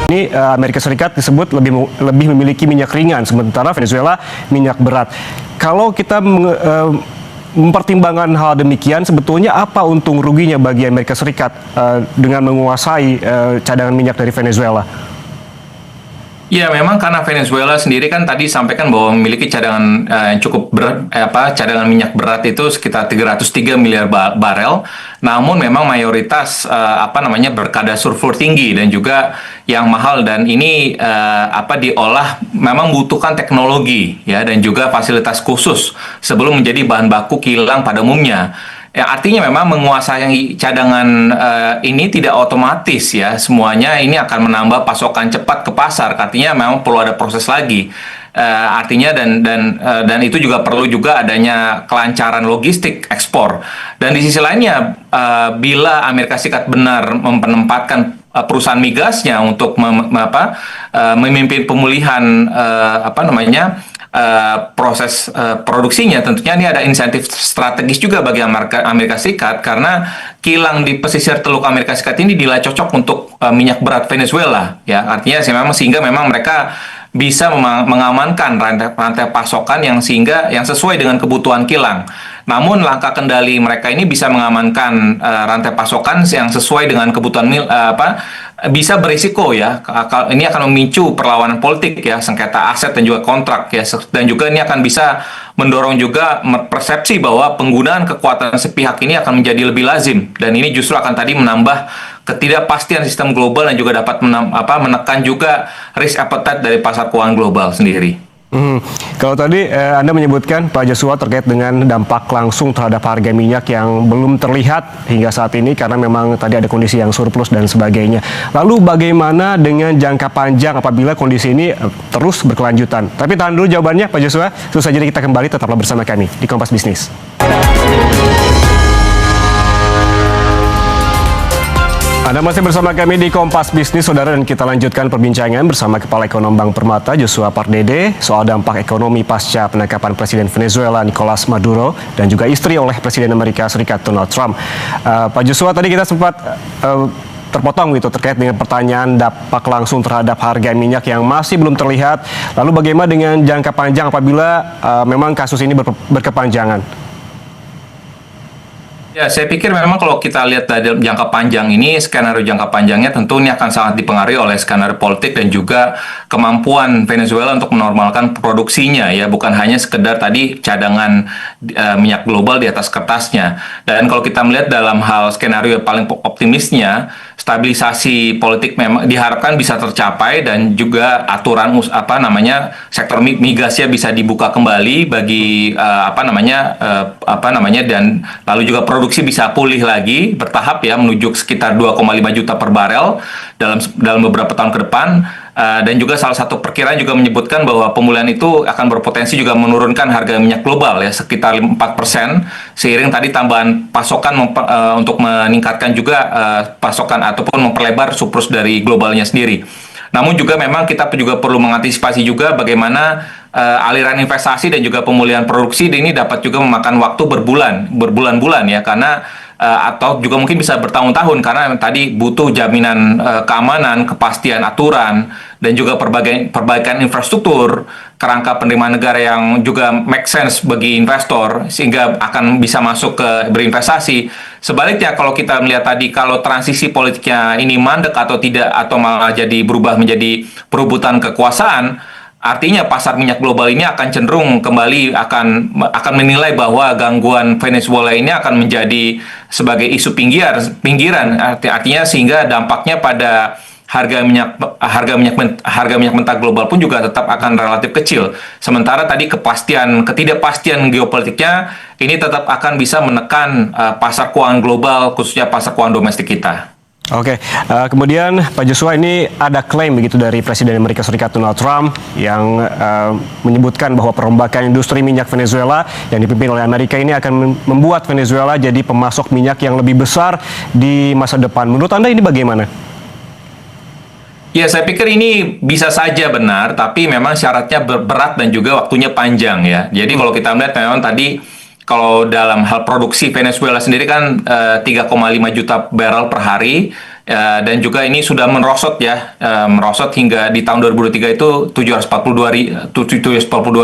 Ini Amerika Serikat disebut lebih memiliki minyak ringan, sementara Venezuela minyak berat. Kalau kita mempertimbangkan hal demikian, sebetulnya apa untung ruginya bagi Amerika Serikat dengan menguasai cadangan minyak dari Venezuela? Ya, memang karena Venezuela sendiri kan tadi sampaikan bahwa memiliki cadangan yang cukup berat, cadangan minyak berat itu sekitar 303 miliar barel. Namun memang mayoritas berkadar sulfur tinggi dan juga yang mahal, dan ini diolah memang membutuhkan teknologi ya dan juga fasilitas khusus sebelum menjadi bahan baku kilang pada umumnya. Ya, artinya memang menguasai cadangan ini tidak otomatis ya, semuanya ini akan menambah pasokan cepat ke pasar. Artinya memang perlu ada proses lagi. Artinya dan itu juga perlu juga adanya kelancaran logistik ekspor. Dan di sisi lainnya, bila Amerika Serikat benar menempatkan perusahaan migasnya untuk memimpin pemulihan proses produksinya, tentunya ini ada insentif strategis juga bagi Amerika Serikat, karena kilang di pesisir Teluk Amerika Serikat ini dinilai cocok untuk minyak berat Venezuela ya. Artinya sehingga memang mereka bisa mengamankan rantai pasokan yang sesuai dengan kebutuhan kilang. Namun langkah kendali mereka ini bisa mengamankan rantai pasokan yang sesuai dengan kebutuhan bisa berisiko ya. Ini akan memicu perlawanan politik ya, sengketa aset dan juga kontrak ya, dan juga ini akan bisa mendorong juga persepsi bahwa penggunaan kekuatan sepihak ini akan menjadi lebih lazim, dan ini justru akan tadi menambah ketidakpastian sistem global dan juga dapat menekan juga risk appetite dari pasar keuangan global sendiri. Kalau tadi Anda menyebutkan, Pak Joshua, terkait dengan dampak langsung terhadap harga minyak yang belum terlihat hingga saat ini karena memang tadi ada kondisi yang surplus dan sebagainya. Lalu bagaimana dengan jangka panjang apabila kondisi ini terus berkelanjutan? Tapi tahan dulu jawabannya, Pak Joshua. Setelah jadi kita kembali, tetaplah bersama kami di Kompas Bisnis. Anda masih bersama kami di Kompas Bisnis, Saudara, dan kita lanjutkan perbincangan bersama Kepala Ekonom Bank Permata, Joshua Pardede, soal dampak ekonomi pasca penangkapan Presiden Venezuela Nicolas Maduro dan juga istri oleh Presiden Amerika Serikat Donald Trump. Pak Joshua, tadi kita sempat terpotong gitu terkait dengan pertanyaan dampak langsung terhadap harga minyak yang masih belum terlihat. Lalu bagaimana dengan jangka panjang apabila memang kasus ini berkepanjangan? Ya, saya pikir memang kalau kita lihat dari jangka panjang ini, skenario jangka panjangnya tentu ini akan sangat dipengaruhi oleh skenario politik dan juga kemampuan Venezuela untuk menormalkan produksinya ya, bukan hanya sekedar tadi cadangan minyak global di atas kertasnya. Dan kalau kita melihat dalam hal skenario paling optimisnya, stabilisasi politik memang diharapkan bisa tercapai dan juga aturan sektor migasnya bisa dibuka kembali bagi dan lalu juga produksi bisa pulih lagi bertahap ya, menuju sekitar 2,5 juta per barel dalam beberapa tahun ke depan. Dan juga salah satu perkiraan juga menyebutkan bahwa pemulihan itu akan berpotensi juga menurunkan harga minyak global ya sekitar 4%, seiring tadi tambahan pasokan untuk meningkatkan juga pasokan ataupun memperlebar surplus dari globalnya sendiri. Namun juga memang kita juga perlu mengantisipasi juga bagaimana aliran investasi dan juga pemulihan produksi ini dapat juga memakan waktu berbulan-bulan ya, karena atau juga mungkin bisa bertahun-tahun, karena tadi butuh jaminan keamanan, kepastian aturan, dan juga perbaikan infrastruktur, kerangka penerimaan negara yang juga make sense bagi investor sehingga akan bisa masuk ke berinvestasi. Sebaliknya kalau kita melihat tadi, kalau transisi politiknya ini mandek atau tidak, atau malah jadi berubah menjadi perebutan kekuasaan, artinya pasar minyak global ini akan cenderung kembali akan menilai bahwa gangguan Venezuela ini akan menjadi sebagai isu pinggiran, artinya sehingga dampaknya pada harga minyak mentah global pun juga tetap akan relatif kecil. Sementara tadi ketidakpastian geopolitiknya ini tetap akan bisa menekan pasar keuangan global, khususnya pasar keuangan domestik kita. Oke, kemudian Pak Joshua, ini ada klaim begitu dari Presiden Amerika Serikat Donald Trump yang menyebutkan bahwa perombakan industri minyak Venezuela yang dipimpin oleh Amerika ini akan membuat Venezuela jadi pemasok minyak yang lebih besar di masa depan. Menurut Anda ini bagaimana? Ya, saya pikir ini bisa saja benar, tapi memang syaratnya berat dan juga waktunya panjang ya. Jadi kalau kita melihat memang tadi, kalau dalam hal produksi Venezuela sendiri kan 3,5 juta barrel per hari, dan juga ini sudah merosot ya, merosot hingga di tahun 2023 itu 742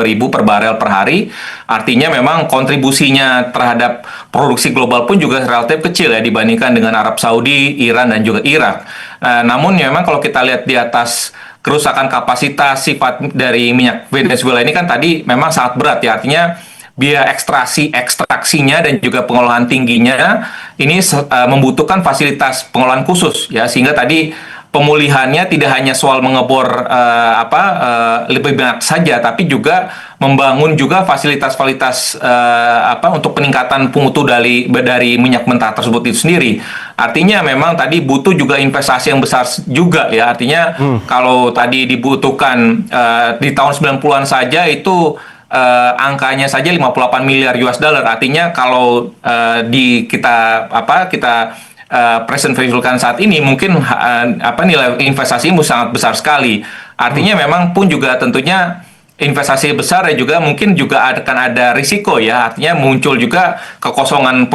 ribu per barel per hari. Artinya memang kontribusinya terhadap produksi global pun juga relatif kecil ya dibandingkan dengan Arab Saudi, Iran dan juga Irak. Namun memang kalau kita lihat di atas kerusakan kapasitas sifat dari minyak Venezuela ini kan tadi memang sangat berat ya, artinya biaya ekstraksinya dan juga pengolahan tingginya ini membutuhkan fasilitas pengolahan khusus ya, sehingga tadi pemulihannya tidak hanya soal mengebor lebih banyak saja, tapi juga membangun juga fasilitas-fasilitas untuk peningkatan mutu dari minyak mentah tersebut itu sendiri. Artinya memang tadi butuh juga investasi yang besar juga ya. Artinya kalau tadi dibutuhkan di tahun 90-an saja itu angkanya saja 58 miliar US dollar. Artinya kalau kita Presiden Venezuela saat ini mungkin nilai investasi sangat besar sekali. Artinya memang pun juga tentunya investasi besar dan juga mungkin juga akan ada risiko ya, artinya muncul juga kekosongan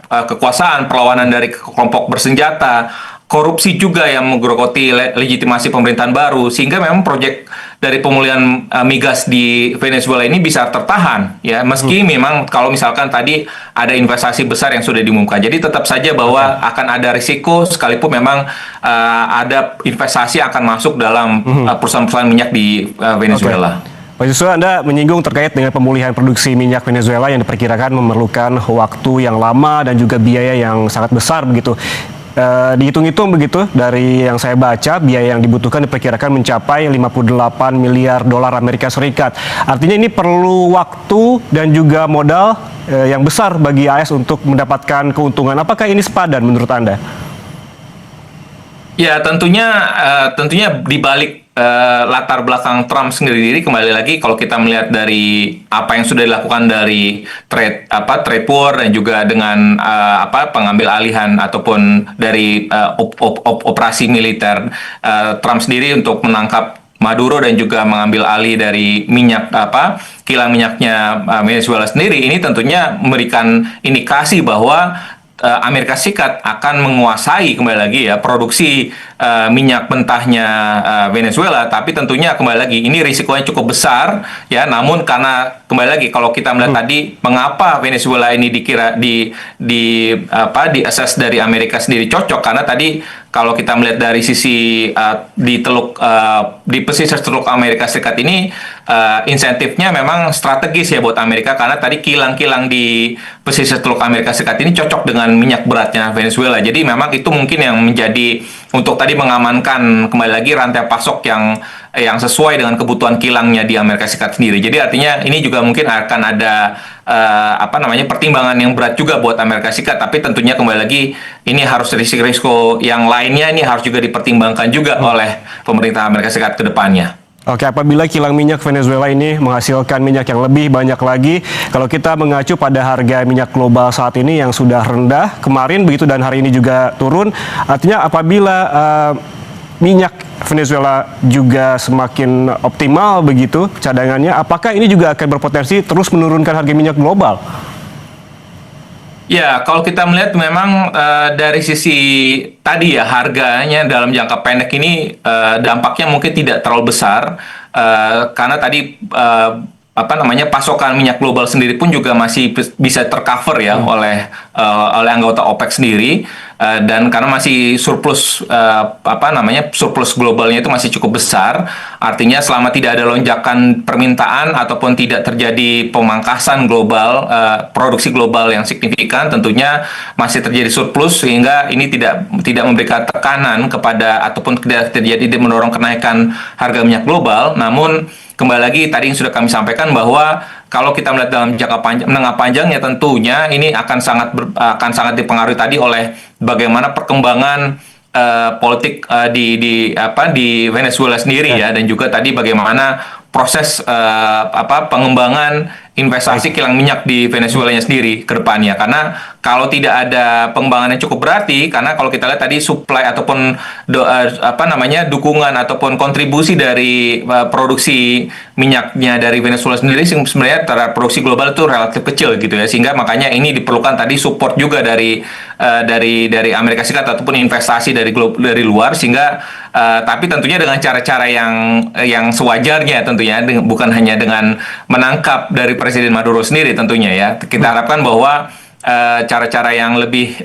kekuasaan, perlawanan dari kelompok bersenjata, korupsi juga yang menggerogoti legitimasi pemerintahan baru, sehingga memang proyek dari pemulihan migas di Venezuela ini bisa tertahan ya, meski memang kalau misalkan tadi ada investasi besar yang sudah diumumkan. Jadi tetap saja bahwa akan ada risiko sekalipun memang ada investasi yang akan masuk dalam perusahaan-perusahaan minyak di Venezuela. Pak Joshua, Anda menyinggung terkait dengan pemulihan produksi minyak Venezuela yang diperkirakan memerlukan waktu yang lama dan juga biaya yang sangat besar begitu. Dihitung-hitung begitu dari yang saya baca, biaya yang dibutuhkan diperkirakan mencapai 58 miliar dolar Amerika Serikat. Artinya ini perlu waktu dan juga modal yang besar bagi AS untuk mendapatkan keuntungan. Apakah ini sepadan menurut Anda? Ya, tentunya di balik latar belakang Trump sendiri, kembali lagi kalau kita melihat dari apa yang sudah dilakukan dari trade war dan juga dengan pengambil alihan ataupun dari operasi militer Trump sendiri untuk menangkap Maduro dan juga mengambil alih dari kilang minyaknya Venezuela sendiri, ini tentunya memberikan indikasi bahwa Amerika Serikat akan menguasai kembali lagi ya produksi minyak mentahnya Venezuela, tapi tentunya kembali lagi ini risikonya cukup besar ya. Namun karena kembali lagi kalau kita melihat tadi mengapa Venezuela ini dikira di assess dari Amerika sendiri cocok, karena tadi kalau kita melihat dari sisi di pesisir Teluk Amerika Serikat ini insentifnya memang strategis ya buat Amerika, karena tadi kilang-kilang di pesisir Teluk Amerika Serikat ini cocok dengan minyak beratnya Venezuela. Jadi memang itu mungkin yang menjadi untuk tadi mengamankan kembali lagi rantai pasok yang sesuai dengan kebutuhan kilangnya di Amerika Serikat sendiri. Jadi artinya ini juga mungkin akan ada pertimbangan yang berat juga buat Amerika Serikat, tapi tentunya kembali lagi ini harus risiko yang lainnya ini harus juga dipertimbangkan juga oleh pemerintah Amerika Serikat ke depannya. Oke, apabila kilang minyak Venezuela ini menghasilkan minyak yang lebih banyak lagi, kalau kita mengacu pada harga minyak global saat ini yang sudah rendah kemarin begitu dan hari ini juga turun, artinya apabila minyak Venezuela juga semakin optimal begitu cadangannya, apakah ini juga akan berpotensi terus menurunkan harga minyak global? Ya, kalau kita melihat memang dari sisi tadi ya harganya dalam jangka pendek ini dampaknya mungkin tidak terlalu besar karena tadi pasokan minyak global sendiri pun juga masih bisa tercover ya oleh anggota OPEC sendiri, dan karena masih surplus surplus globalnya itu masih cukup besar, artinya selama tidak ada lonjakan permintaan ataupun tidak terjadi pemangkasan global produksi global yang signifikan, tentunya masih terjadi surplus sehingga ini tidak memberikan tekanan kepada ataupun tidak mendorong kenaikan harga minyak global. Namun kembali lagi tadi yang sudah kami sampaikan bahwa kalau kita melihat dalam jangka menengah panjangnya tentunya ini akan sangat dipengaruhi tadi oleh bagaimana perkembangan politik di Venezuela sendiri ya, dan juga tadi bagaimana proses pengembangan investasi kilang minyak di Venezuela sendiri ke depannya. Karena kalau tidak ada pengembangan yang cukup berarti, karena kalau kita lihat tadi supply ataupun dukungan ataupun kontribusi dari produksi minyaknya dari Venezuela sendiri sebenarnya terhadap produksi global itu relatif kecil gitu ya. Sehingga makanya ini diperlukan tadi support juga dari Amerika Serikat ataupun investasi dari luar, sehingga tapi tentunya dengan cara-cara yang sewajarnya tentunya, bukan hanya dengan menangkap dari Presiden Maduro sendiri tentunya ya. Kita harapkan bahwa cara-cara yang lebih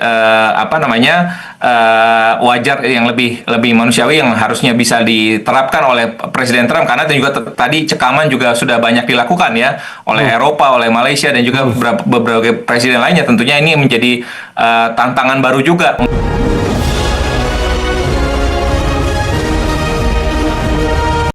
wajar, yang lebih manusiawi yang harusnya bisa diterapkan oleh Presiden Trump, karena juga tadi cekaman juga sudah banyak dilakukan ya oleh Eropa, oleh Malaysia dan juga beberapa presiden lainnya. Tentunya ini menjadi tantangan baru juga.